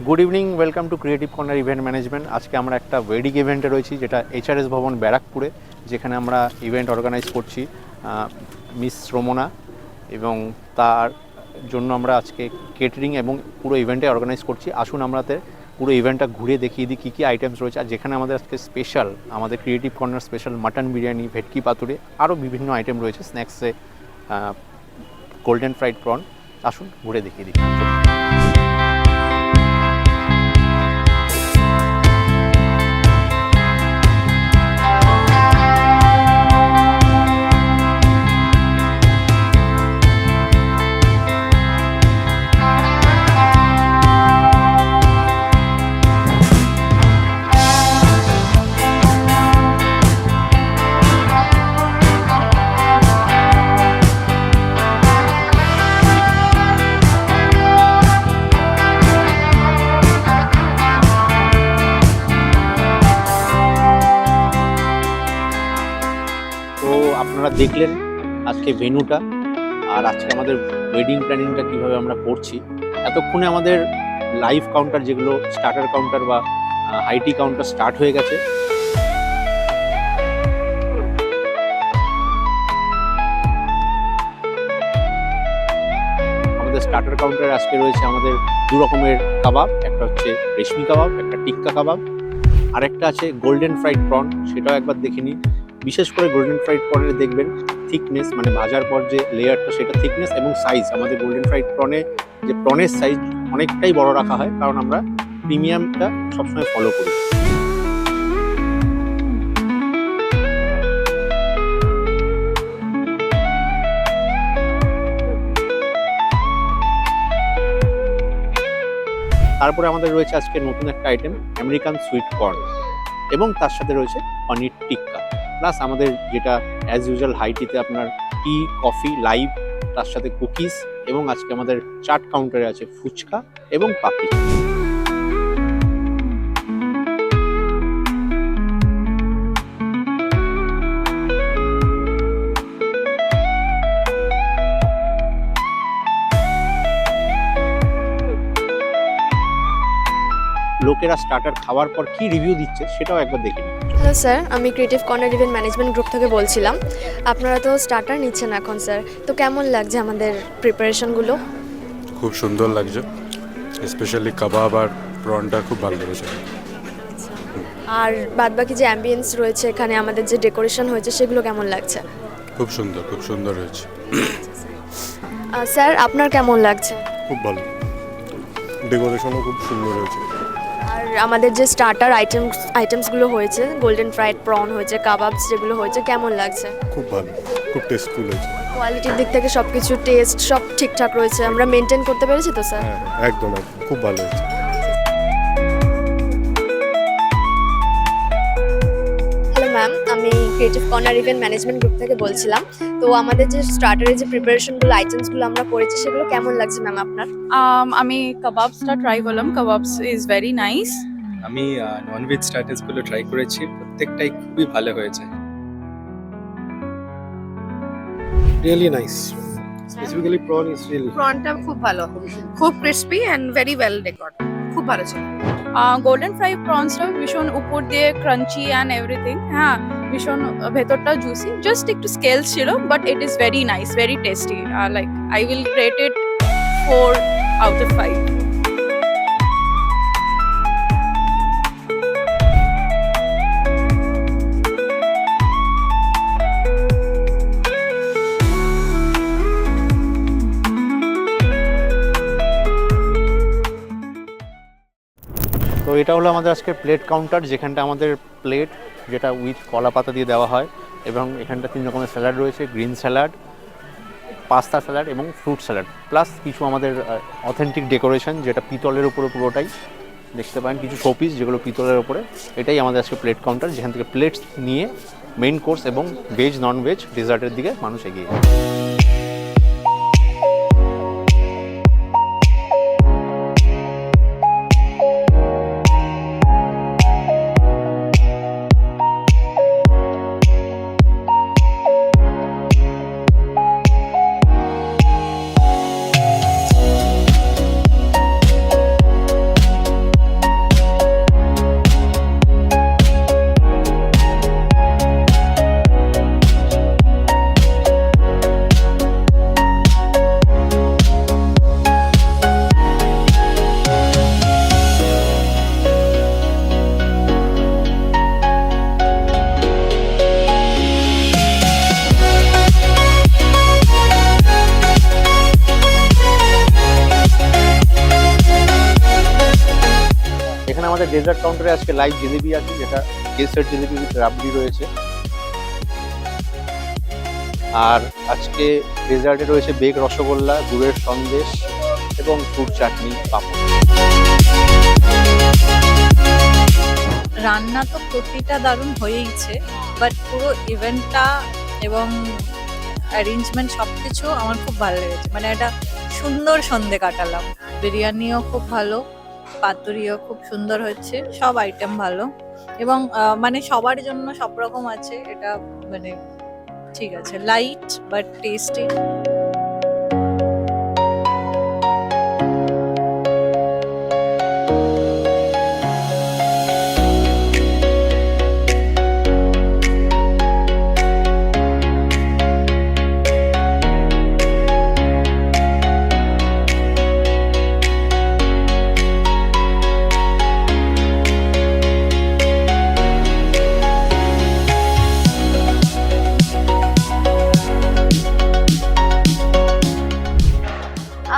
Good evening, welcome to creative corner event management. আজকে আমরা একটা ওয়েডিং ইভেন্টে রয়েছি, যেটা এইচআরএস ভবন ব্যারাকপুরে, যেখানে আমরা ইভেন্ট অর্গানাইজ করছি মিস রোমনা, এবং তার জন্য আমরা আজকে কেটারিং এবং পুরো ইভেন্টে অর্গানাইজ করছি। আসুন আমরাতে পুরো ইভেন্টটা ঘুরে দেখিয়ে দিই কী কী আইটেমস রয়েছে। আর যেখানে আমাদের আজকে স্পেশাল, আমাদের creative corner special mutton biryani, ভেটকি পাতুরে, আরও বিভিন্ন আইটেম রয়েছে স্ন্যাক্সে, গোল্ডেন ফ্রাইড প্রন। আসুন ঘুরে দেখিয়ে দিই। আপনারা দেখলেন আজকে ভেন্যুটা, আর আজকে আমাদের ওয়েডিং প্ল্যানিংটা কীভাবে আমরা করছি। এতক্ষণে আমাদের লাইভ কাউন্টার, যেগুলো স্টার্টার কাউন্টার বা হাইটি কাউন্টার স্টার্ট হয়ে গেছে। আমাদের স্টার্টার কাউন্টারে আজকে রয়েছে আমাদের দু রকমের কাবাব, একটা হচ্ছে রেশমি কাবাব, একটা টিক্কা কাবাব, আর একটা আছে গোল্ডেন ফ্রাইড প্রন, সেটাও একবার দেখে নিন। বিশেষ করে গোল্ডেন ফ্রাইড প্রনের দেখবেন থিকনেস, মানে ভাজার পর যে লেয়ারটা, সেটা থিকনেস এবং সাইজ। আমাদের গোল্ডেন ফ্রাইড প্রনে যে প্রনের সাইজ অনেকটাই বড় রাখা হয়, কারণ আমরা প্রিমিয়ামটা সবসময় ফলো করি। তারপরে আমাদের রয়েছে আজকে নতুন একটা আইটেম, আমেরিকান সুইট কর্ন, এবং তার সাথে রয়েছে পনির টিক্কা, প্লাস আমাদের যেটা অ্যাজ ইউজুয়াল হাইটিতে আপনার টি, কফি লাইভ, তার সাথে কুকিজ, এবং আজকে আমাদের চাট কাউন্টারে আছে ফুচকা এবং পাপড়ি। লোকেরা স্টার্টার খাওয়ার পর কি রিভিউ দিচ্ছে সেটাও একবার দেখে নিন। হ্যালো স্যার, আমি creative corner event management group থেকে বলছিলাম। আপনারা তো স্টার্টার নিচ্ছেন এখন স্যার, তো কেমন লাগছে আমাদের প্রিপারেশনগুলো? খুব সুন্দর লাগছে, স্পেশালি কাবাব আর প্রনটা খুব ভালো লেগেছে। আর বাদবাকি যে অ্যাম্বিয়েন্স রয়েছে এখানে, আমাদের যে ডেকোরেশন হয়েছে, সেগুলো কেমন লাগছে? খুব সুন্দর হয়েছে। স্যার, আপনার কেমন লাগছে? খুব ভালো, ডেকোরেশনও খুব সুন্দর হয়েছে। আর আমাদের যে স্টার্টার আইটেমসগুলো হয়েছে, গোল্ডেন ফ্রাইড প্রন হয়েছে, কাবাবস যেগুলো হয়েছে, কেমন লাগছে? খুব ভালো, খুব টেস্টফুল হয়েছে। কোয়ালিটির দিক থেকে সব কিছু, টেস্ট সব ঠিকঠাক রয়েছে, আমরা মেনটেন করতে পেরেছি তো স্যার? হ্যাঁ, একদম খুব ভালো হয়েছে। হ্যালো ম্যাম, আমি creative corner event management group থেকে বলছিলাম। তো আমাদের যে স্টার্টারের যে প্রিপারেশনগুলো, আইটেমসগুলো আমরা করেছি, সেগুলো কেমন লাগছে ম্যাম আপনার? আমি কাবাবসটা ট্রাই করলাম, কাবাবস ইজ ভেরি নাইস। আমি ননভেজ স্টার্টার্সগুলো ট্রাই করেছি, প্রত্যেকটাই খুবই ভালো হয়েছে। Really nice. Specifically prawn is really. প্রনটা খুব ভালো, খুব ক্রিস্পি অ্যান্ড ভেরি ওয়েল ডেকোরেড, খুব ভালো ছিল। গোল্ডেন ফ্রাই প্রনসটা ভীষণ উপর দিয়ে ক্রাঞ্চি অ্যান্ড এভরিথিং, হ্যাঁ ভীষণ ভেতরটা জুসি, জাস্ট একটু স্কেল ছিল, but it is very nice, very tasty. Like I will rate it 4 out of 5. তো এটা হলো আমাদের আজকের প্লেট কাউন্টার, যেখানটা আমাদের প্লেট, যেটা উইথ কলা পাতা দিয়ে দেওয়া হয়, এবং এখানটা 3 রকমের স্যালাড রয়েছে, গ্রিন স্যালাড, পাস্তা স্যালাড এবং ফ্রুট স্যালাড, প্লাস কিছু আমাদের অথেন্টিক ডেকোরেশন, যেটা পিতলের উপরে পুরোটাই দেখতে পারেন, কিছু শোপিস যেগুলো পিতলের উপরে। এটাই আমাদের আজকে প্লেট কাউন্টার, যেখান থেকে প্লেটস নিয়ে মেইন কোর্স এবং ভেজ নন ভেজ ডেজার্টের দিকে মানুষ এগিয়ে যায়। আমাদের ডেজার্ট কাউন্টারে আজকে লাইভ জিলিপি আছে, যেটা কেসের জিলিপি উইথ রাবড়ি রয়েছে। আর আজকে ডেজার্টে রয়েছে বেক রসগোল্লা, গুড়ের সন্দেশ এবং ফ্রুট চাটনি, পাপড়। রান্না তো প্রতিটা দারুণ হয়েইছে, বাট পুরো ইভেন্টটা এবং অ্যারেঞ্জমেন্ট সব কিছু আমার খুব ভালো লেগেছে। মানে একটা সুন্দর সন্ধে কাটালাম। বিরিয়ানিও খুব ভালো, পাতুরিও খুব সুন্দর হচ্ছে, সব আইটেম ভালো এবং মানে সবার জন্য সব রকম আছে। এটা মানে ঠিক আছে, লাইট বাট টেস্টি।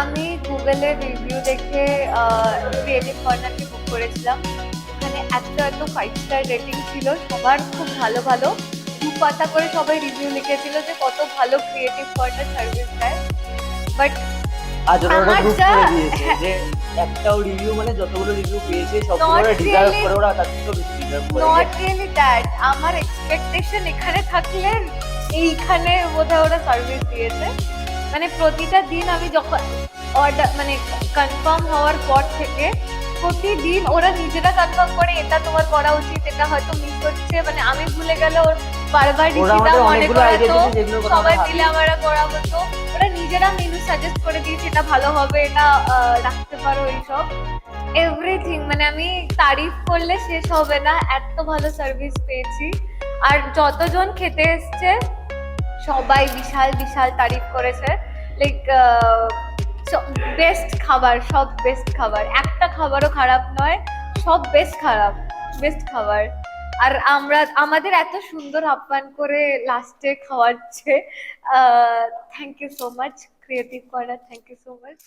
আমি গুগলে রিভিউ দেখে ক্রিয়েটিভ কর্নারকে বুক করেছিলাম। ওখানে এত 5 স্টার রেটিং ছিল, সবার খুব ভালো ভালো, দু পাতা করে সবাই রিভিউ লিখেছিল যে কত ভালো ক্রিয়েটিভ কর্নার সার্ভিস দেয়। বাট আজ ওরা আমার গ্রুপ যা- করে দিয়েছে যে একটাও রিভিউ মানে যতগুলো রিভিউ পেয়েছে সবগুলো Not ওরা ডিজার্ভ really- করে, ওরা তার থেকেও বেশি ডিজার্ভ করে। নট রিয়েলি দ্যাট, আমার এক্সপেকটেশন এখানে থাকলে এইখানে বোধহয় ওরা সার্ভিস দিয়েছে। মানে প্রতিটা দিন আমি যখন অর্ডার মানে কনফার্ম হওয়ার পর থেকে প্রতিদিন ওরা নিজেরা কনফার্ম করে এটা তোমার করা উচিত, এটা হয়তো মিস হচ্ছে, মানে আমি ভুলে গেলে ওর বারবার ওরা ঋষিদা আমাদের মনে অনেকগুলো আইডিয়া করাতো, দিয়েছে যেগুলোর কথা সবাই আমরা মিলে আমরা করা হতো। ওরা নিজেরা মেনু সাজেস্ট করে দিয়েছে, এটা ভালো হবে, এটা রাখতে পারো, এইসব এভরিথিং। মানে আমি তারিফ করলে শেষ হবে না, এত ভালো সার্ভিস পেয়েছি। আর যতজন খেতে এসছে সবাই বিশাল বিশাল তারিফ করেছে। লাইক বেস্ট খাবার, সব বেস্ট খাবার, একটা খাবারও খারাপ নয়, সব বেস্ট খাবার। আর আমাদের এত সুন্দর আপ্যায়ন করে লাস্টে খাওয়াচ্ছে। Thank you so much creative corner, thank you so much.